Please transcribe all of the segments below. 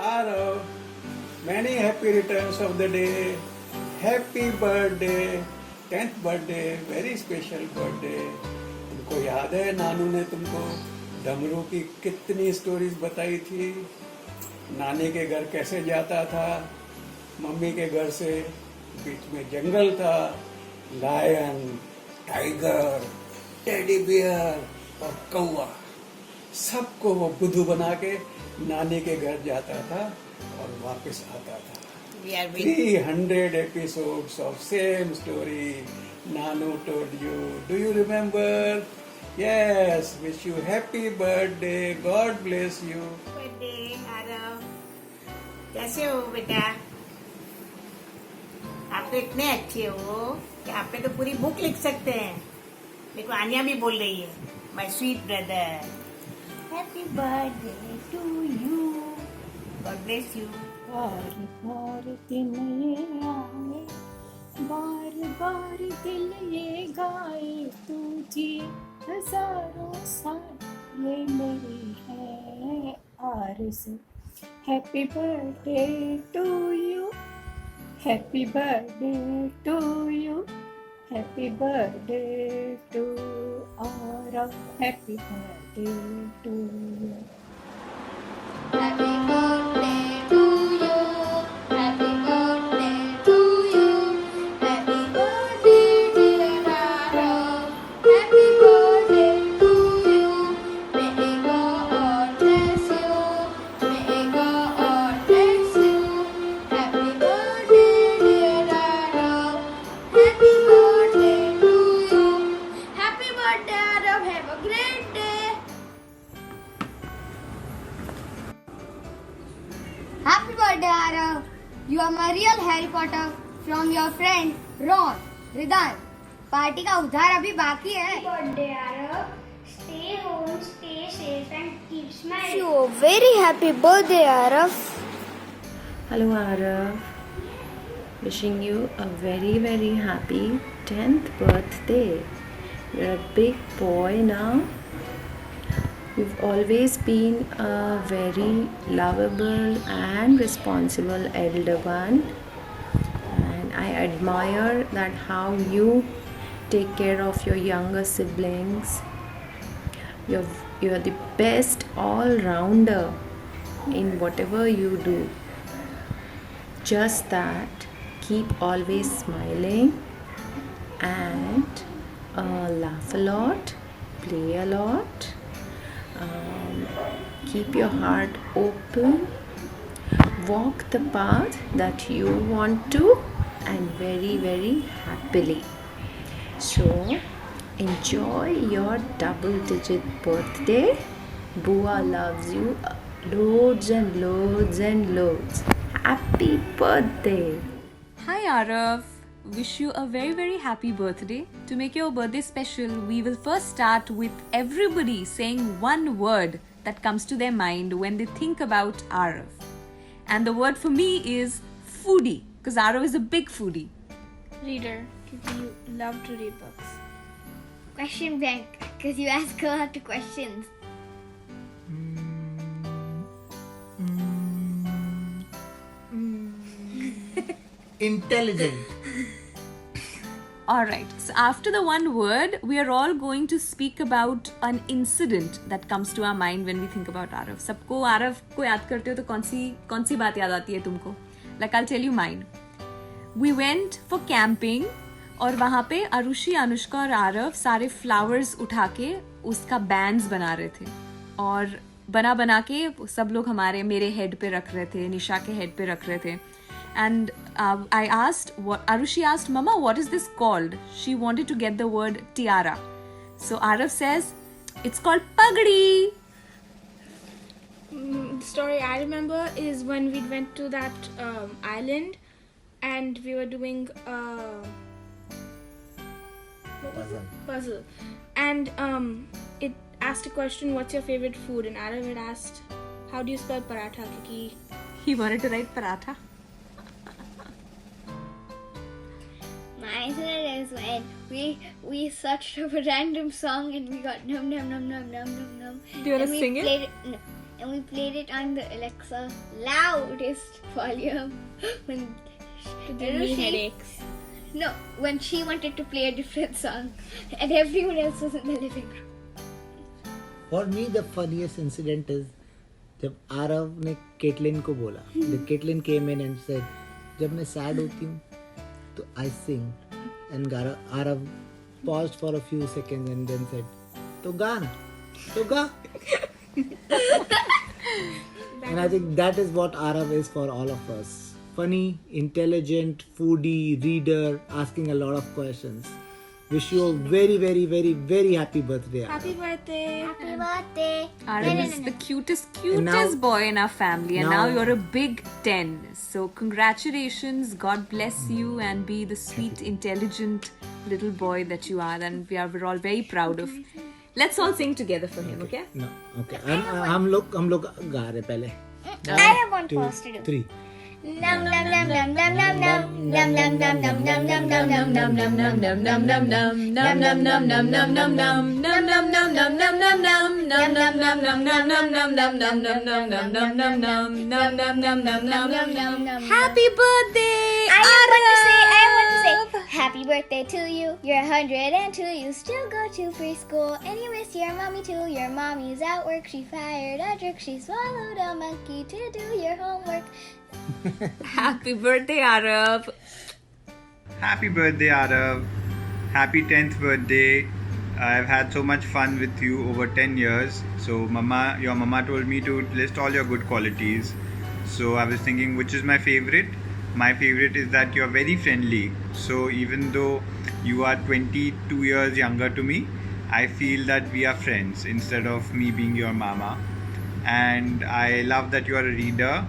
Arav, many happy returns of the day. Happy birthday, 10th birthday, very special birthday. तुमको याद है नानू ने तुमको डमरू की कितनी स्टोरीज बताई थी? नानी के घर कैसे जाता था, मम्मी के घर से बीच में जंगल था, लायन, टाइगर, टेडी बियर और कौवा, सबको वो बुद्धू बना के नानी के घर जाता था और वापस आता था. 300 episodes of same story Nanu told you. Do you remember? Yes. Wish you happy birthday. God bless you. Birthday Aarav, कैसे हो बेटा? आप तो इतने अच्छे हो कि आप पे तो पूरी बुक लिख सकते हैं. देखो आनिया भी बोल रही है, my sweet brother, happy birthday to you, God bless you. बार बार दिन ये आए, बार बार दिल ये गाए, तुझे हजारों साल ये मेरी है आरज़ू. Happy birthday to you, happy birthday to you, happy birthday to Aarav, happy birthday to you. Happy birthday to you. Happy birthday to you. Happy birthday dear Arav. Happy birthday to you. May God bless you. May God bless you. Happy birthday dear Arav. Happy birthday to you. Happy birthday Arav. Have a great day. Happy birthday, Arav! You are my real Harry Potter from your friend Ron. Ridan, party का उधार अभी बाकी है. Happy birthday, Arav. Stay home, stay safe, and keep smiling. You very happy birthday, Arav. Hello Arav, wishing you a very very happy 10th birthday. You're a big boy now. You've always been a very lovable and responsible elder one, and I admire that how you take care of your younger siblings. You're the best all-rounder in whatever you do. Just that, keep always smiling and laugh a lot, play a lot. Keep your heart open, walk the path that you want to, and very very happily. So enjoy your double digit birthday. Bua loves you loads and loads and loads. Happy birthday. Hi Arav, wish you a very very happy birthday. To make your birthday special, we will first start with everybody saying one word that comes to their mind when they think about Arav. And the word for me is foodie, because Arav is a big foodie. Reader, because you love to read books. Question bank, because you ask a lot of questions. Intelligent. Alright, so after the one word, we are all going to speak about an incident that comes to our mind when we think about Arav. सबको Arav को याद करते हो तो कौन सी बात याद आती है तुमको? Like I'll tell you mine. We went for camping और वहाँ पे अरुषि, अनुष्का और आरव सारे फ्लावर्स उठा के उसका बैंड्स बना रहे थे और बना के सब लोग मेरे हेड पे रख रहे थे, निशा के हेड पे रख रहे थे. And I asked, Arushi asked, Mama, what is this called? She wanted to get the word tiara. So Arav says, it's called pagdi. The story I remember is when we went to that island and we were doing puzzle. And it asked a question, what's your favorite food? And Arav had asked, how do you spell paratha? Because He wanted to write paratha. My incident is when we searched up a random song and we got num num num num num num num. Do you want And to we sing it? played No. and we played it on the Alexa loudest volume when To give me headaches. no, when she wanted to play a different song and everyone else was in the living room. For me, the funniest incident is जब आरव ने Caitlin को बोला. The Caitlin came in and said, जब मैं sad होती हूँ तो I sing. And Arav paused for a few seconds and then said, तो गा ना, तो गा. And I think that is what Arav is for all of us. Funny, intelligent, foodie, reader, asking a lot of questions. Wish you a very, very, very, very happy birthday, Arav. Happy birthday. Happy birthday. Arav is the cutest now- boy in our family, and now now- you're a big 10. So congratulations, God bless you, and be the sweet, intelligent little boy that you are, and we're all very proud of. Let's all sing together for him, okay? No, okay. हम लोग गा रहे पहले. I have one 2, pause to do. 3. Nom nom nom nom nom nom nom nom nom nom nom nom nom nom nom nom nom Happy birthday! I want to say, happy birthday to you. You're 102. You still go to preschool, and you miss your mommy too. Your mommy's at work. She fired a jerk. She swallowed a monkey to do your homework. Happy birthday, Arav! Happy birthday, Arav. Happy 10th birthday. I've had so much fun with you over 10 years. So, your mama told me to list all your good qualities. So, I was thinking, which is my favorite? My favorite is that you're very friendly. So, even though you are 22 years younger to me, I feel that we are friends instead of me being your mama. And I love that you are a reader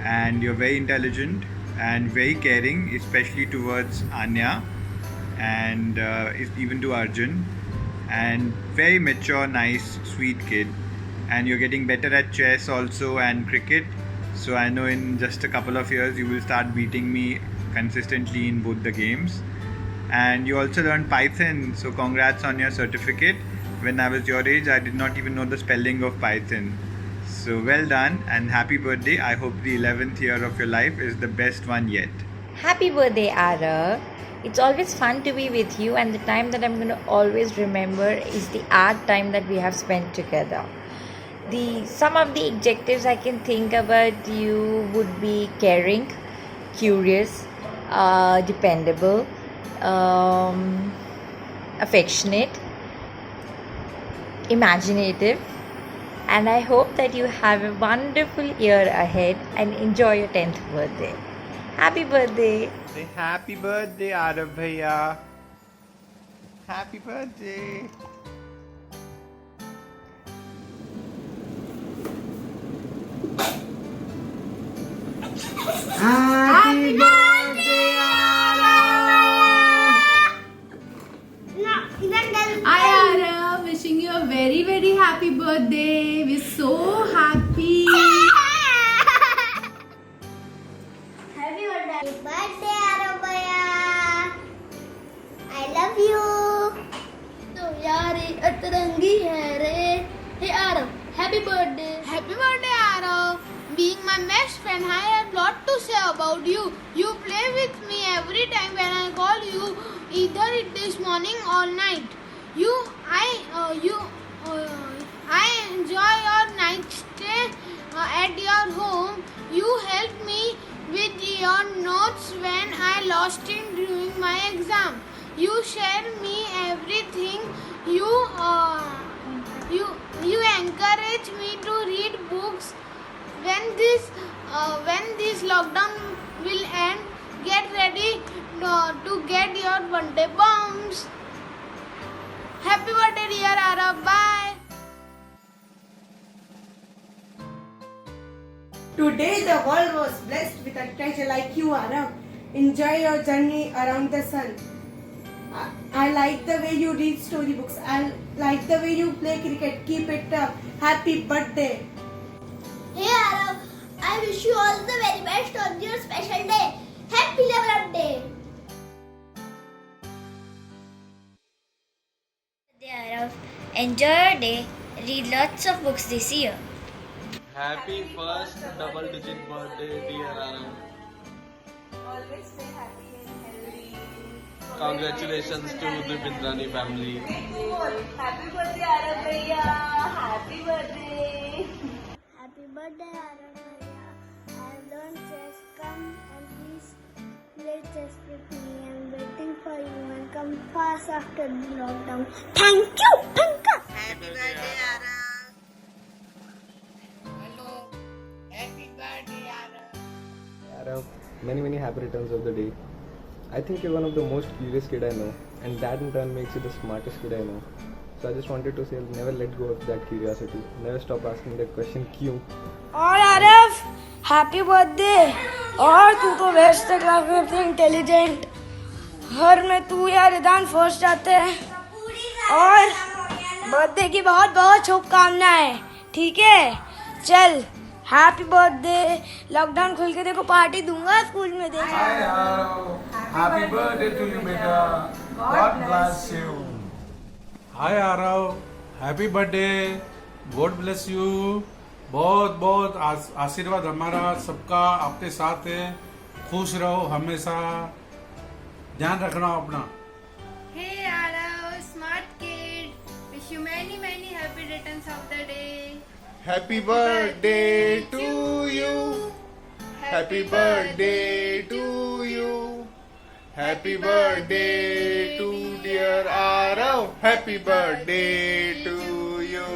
and you're very intelligent and very caring, especially towards Anya and even to Arjun, and very mature, nice, sweet kid. And you're getting better at chess also and cricket, so I know in just a couple of years you will start beating me consistently in both the games. And you also learned Python, so congrats on your certificate. When I was your age, I did not even know the spelling of Python. So well done and happy birthday. I hope the 11th year of your life is the best one yet. Happy birthday, Arav. It's always fun to be with you, and the time that I'm going to always remember is the art time that we have spent together. Some of the adjectives I can think about you would be caring, curious, dependable, affectionate, imaginative, and I hope that you have a wonderful year ahead and enjoy your 10th birthday. Happy birthday! Say happy birthday, Arav Bhaiya. Happy birthday. Happy birthday, Hi Arav, wishing you a very very happy birthday. We're so happy. Happy birthday, Arav Bhaiya. I love you. तो यार अतरंगी है रे. Hey Arav, happy birthday. Happy birthday, Arav. Being my best friend, I have lot to say about you. You play with me every time when I call you, either this morning or night. I enjoy your night stay at your home. You help me with your notes when I lost it during my exam. You share me everything. You encourage me to read books. When this lockdown will end, get ready to get your birthday bombs. Happy birthday, dear Arav. Bye. Today the world was blessed with a treasure like you, Arav. Enjoy your journey around the sun. I like the way you read storybooks. I like the way you play cricket. Keep it up. Happy birthday. Hey Arav, I wish you all the very best on your special day. Happy 11th day. Arav, enjoy your day. Read lots of books this year. Happy first double digit birthday, dear Arav. Always stay happy and healthy. Congratulations to the Bindrani family. Happy birthday, Arav Bhaiya. Happy birthday. Happy birthday, Arav Bhaiya. I have learned chess. Come and please play chess with me. I'm waiting for you and come fast after the lockdown. Thank you, Panka. Happy birthday, Arav. Hello. Happy birthday, Arav. Arav, many happy returns of the day. I think you're one of the most curious kid I know, and that in turn makes you the smartest kid I know. So I just wanted to say, never let go of that curiosity. Never stop asking that question, क्यों? और Aarav happy birthday. और तू तो best class में थे, intelligent. हर में तू या रिदान फर्स्ट आते हैं। और बर्थडे की बहुत बहुत शुभकामनाएं। ठीक है, चल हैप्पी बर्थडे। लॉकडाउन खुल के देखो पार्टी दूंगा स्कूल में। देख Happy birthday to you, beta. God bless you. Hi Arav, happy birthday. God bless you. बहुत बहुत आशीर्वाद हमारा सबका आपके साथ है। खुश रहो हमेशा, ध्यान रखना अपना। Hey Arav, smart kid. Wish you many happy returns of the day. Happy birthday to you. Happy birthday to you. Happy birthday to dear Arav. Happy birthday to you.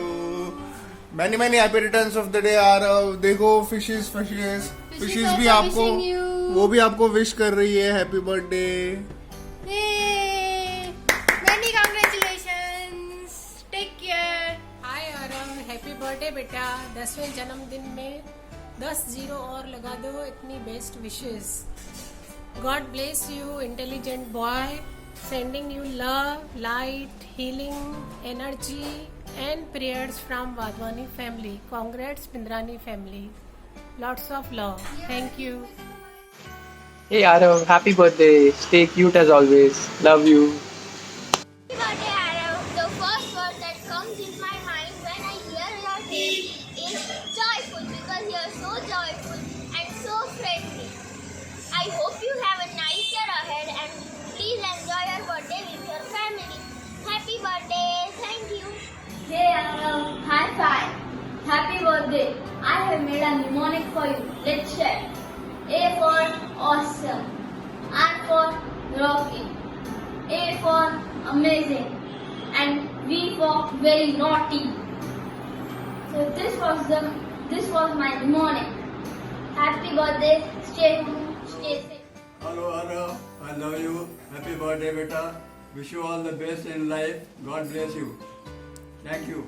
Many happy returns of the day Arav. देखो fishes भी आपको, वो भी आपको wish कर रही है happy birthday. Many congratulations. Take care. हाय Aarav, happy birthday बेटा। 10वें जन्मदिन में 10 जीरो और लगा दो। इतनी best wishes. God bless you intelligent boy, sending you love, light, healing, energy and prayers from Wadhwani family. Congrats Bindrani family. Lots of love. Thank you. Hey Arav, happy birthday. Stay cute as always. Love you. Happy birthday, Arav. The first word that comes in my mind when I hear your name is joyful, because you are so joyful and so friendly. I hope you have a nice year ahead and please enjoy your birthday with your family. Happy birthday. Thank you. Hey Arav, high five. Happy birthday. I have made a mnemonic for you. Let's share. A for awesome. R for rocking. A for amazing. And V for very naughty. So this was my mnemonic. Happy birthday. Stay home. Stay safe. Hello Arav, I love you. Happy birthday beta. Wish you all the best in life. God bless you. Thank you.